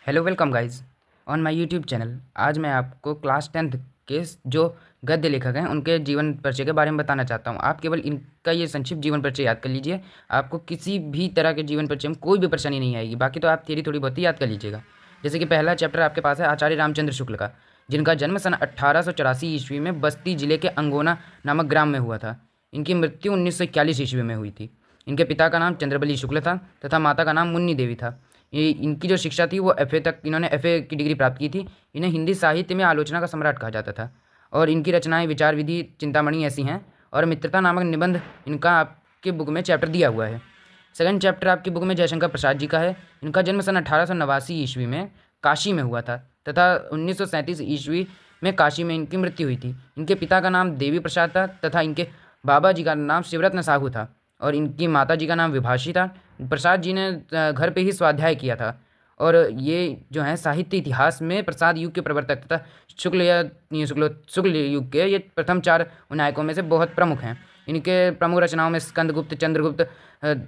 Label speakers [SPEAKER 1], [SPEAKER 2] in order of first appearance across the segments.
[SPEAKER 1] Hello welcome guys on my YouTube channel. आज मैं आपको क्लास 10th के जो गद्य लेखक हैं उनके जीवन परिचय के बारे में बताना चाहता हूं। आप केवल इनका ये संक्षिप्त जीवन परिचय याद कर लीजिए। आपको किसी भी तरह के जीवन परिचय में कोई भी परेशानी नहीं आएगी। बाकी तो आप थियरी थोड़ी बहुत ही याद कर लीजिएगा। जैसे कि पहला चैप्टर आपके पास है आचार्य रामचंद्र शुक्ल का, जिनका जन्म सन 1884 ईस्वी में बस्ती जिले के अंगोना नामक ग्राम में हुआ था। इनकी मृत्यु 1941 ईस्वी में हुई थी। इनके पिता का नाम चंद्रबली शुक्ल था तथा माता का नाम मुन्नी देवी था। ये इनकी जो शिक्षा थी वो एफए तक, इन्होंने एफए की डिग्री प्राप्त की थी। इन्हें हिंदी साहित्य में आलोचना का सम्राट कहा जाता था और इनकी रचनाएं विचार विधि चिंतामणि ऐसी हैं और मित्रता नामक निबंध इनका आपके बुक में चैप्टर दिया हुआ है। सेकंड चैप्टर आपकी बुक में जयशंकर प्रसाद जी का है। इनका जन्म सन 1889 ईस्वी में काशी में हुआ था तथा 1937 ईस्वी में काशी में इनकी मृत्यु हुई थी। इनके पिता का नाम देवी प्रसाद था तथा इनके बाबा जी का नाम शिवरत्न साहू था और इनकी माता जी का नाम विभाषी था। प्रसाद जी ने घर पे ही स्वाध्याय किया था और ये जो है साहित्य इतिहास में प्रसाद युग के प्रवर्तक तथा शुक्ल युग के ये प्रथम 4 नायकों में से बहुत प्रमुख हैं। इनके प्रमुख रचनाओं में स्कंदगुप्त, चंद्रगुप्त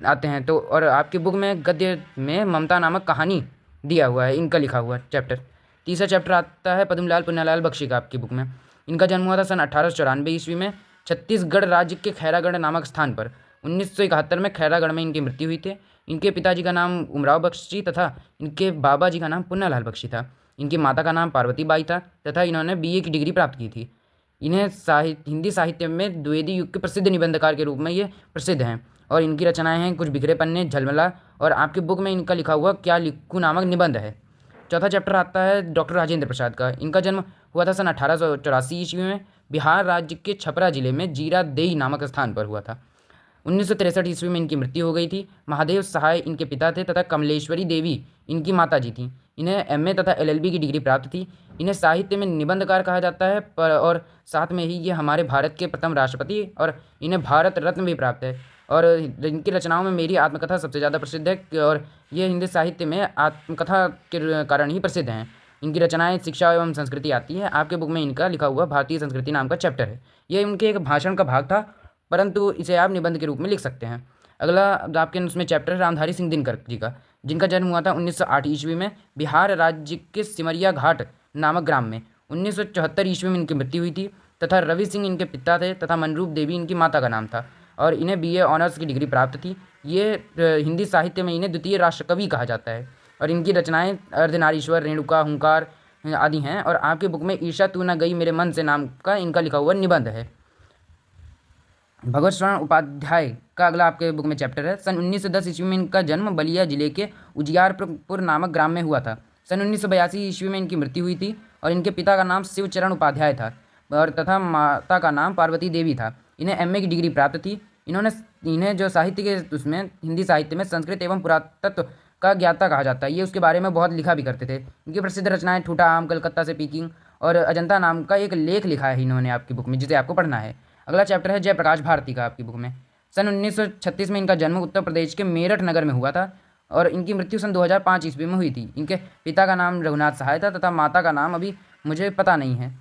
[SPEAKER 1] आते हैं। तो और आपकी बुक में गद्य में ममता नामक कहानी दिया हुआ है, इनका लिखा हुआ चैप्टर। तीसरा चैप्टर आता है पद्मलाल पुन्नालाल बख्शी का आपकी बुक में। इनका जन्म हुआ था सन 1894 ईस्वी में छत्तीसगढ़ राज्य के खैरागढ़ नामक स्थान पर। 1971 में खैरागढ़ में इनकी मृत्यु हुई थी। इनके पिताजी का नाम उमराव बख्शी तथा इनके बाबा जी का नाम पुन्नालाल बख्शी था। इनकी माता का नाम पार्वती बाई था तथा इन्होंने बीए की डिग्री प्राप्त की थी। इन्हें हिंदी साहित्य में द्विवेदी युग के प्रसिद्ध निबंधकार के रूप में ये प्रसिद्ध हैं और इनकी रचनाएं हैं कुछ बिखरे पन्ने, झलमला और आपकी बुक में इनका लिखा हुआ क्या लिखूं नामक निबंध है। चौथा चैप्टर आता है डॉक्टर राजेंद्र प्रसाद का। इनका जन्म हुआ था सन 1884 ईस्वी में बिहार राज्य के छपरा जिले में जीरादेई नामक स्थान पर हुआ था। 1963 ईस्वी में इनकी मृत्यु हो गई थी। महादेव सहाय इनके पिता थे तथा कमलेश्वरी देवी इनकी माता जी थीं। इन्हें एमए तथा एलएलबी की डिग्री प्राप्त थी। इन्हें साहित्य में निबंधकार कहा जाता है और साथ में ही ये हमारे भारत के प्रथम राष्ट्रपति और इन्हें भारत रत्न भी प्राप्त है। और इनकी रचनाओं में मेरी आत्मकथा सबसे ज़्यादा प्रसिद्ध है और ये हिंदी साहित्य में आत्मकथा के कारण ही प्रसिद्ध हैं। इनकी रचनाएं शिक्षा एवं संस्कृति आती है। आपके बुक में इनका लिखा हुआ भारतीय संस्कृति नाम का चैप्टर है। ये उनके एक भाषण का भाग था, परंतु इसे आप निबंध के रूप में लिख सकते हैं। अगला आपके उसमें चैप्टर है रामधारी सिंह दिनकर जी का, जिनका जन्म हुआ था 1908 ईस्वी में बिहार राज्य के सिमरिया घाट नामक ग्राम में। 1974 ईस्वी में इनकी मृत्यु हुई थी तथा रवि सिंह इनके पिता थे तथा मनरूप देवी इनकी माता का नाम था और इन्हें बीए ऑनर्स की डिग्री प्राप्त थी। ये हिंदी साहित्य में इन्हें द्वितीय राष्ट्रकवि कहा जाता है और इनकी रचनाएं अर्धनारीश्वर, रेणुका, हुंकार आदि हैं। और आपकी बुक में ईर्षा तू न गई मेरे मन से नाम का इनका लिखा हुआ निबंध है। भगवत शरण उपाध्याय का अगला आपके बुक में चैप्टर है। सन 1910 ईस्वी में इनका जन्म बलिया जिले के उजियारपुर नामक ग्राम में हुआ था। सन 1982 ईस्वी में इनकी मृत्यु हुई थी और इनके पिता का नाम शिवचरण उपाध्याय था और तथा माता का नाम पार्वती देवी था। इन्हें एमए की डिग्री प्राप्त थी। इन्हें जो साहित्य के उसमें हिंदी साहित्य में संस्कृत एवं पुरातत्व का ज्ञाता कहा जाता है। ये उसके बारे में बहुत लिखा भी करते थे। इनकी प्रसिद्ध रचनाएं ठूठा आम, कलकत्ता से पीकिंग और अजंता नाम का एक लेख लिखा है इन्होंने आपकी बुक में, जिसे आपको पढ़ना है। अगला चैप्टर है जयप्रकाश भारती का आपकी बुक में। सन 1936 में इनका जन्म उत्तर प्रदेश के मेरठ नगर में हुआ था और इनकी मृत्यु सन 2005 ईस्वी में हुई थी। इनके पिता का नाम रघुनाथ सहाय था तथा माता का नाम अभी मुझे पता नहीं है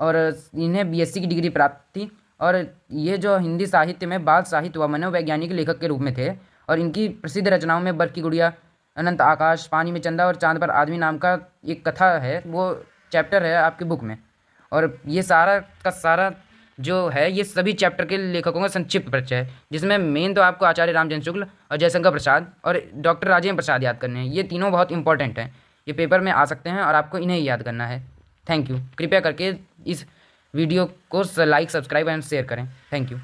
[SPEAKER 1] और इन्हें बीएससी की डिग्री प्राप्त थी। और ये जो हिंदी साहित्य में बाल साहित्य व मनोवैज्ञानिक लेखक के रूप में थे और इनकी प्रसिद्ध रचनाओं में बर्फ की गुड़िया, अनंत आकाश, पानी में चंदा और चांद पर आदमी नाम का एक कथा है, वो चैप्टर है आपकी बुक में। और ये सारा का सारा जो है ये सभी चैप्टर के लेखकों का संक्षिप्त परिचय है, जिसमें मेन तो आपको आचार्य रामचंद्र शुक्ल और जयशंकर प्रसाद और डॉक्टर राजेंद्र प्रसाद याद करने हैं। ये तीनों बहुत इंपॉर्टेंट हैं, ये पेपर में आ सकते हैं और आपको इन्हें ही याद करना है। Thank you. कृपया करके इस वीडियो को लाइक, सब्सक्राइब एंड शेयर करें। Thank you.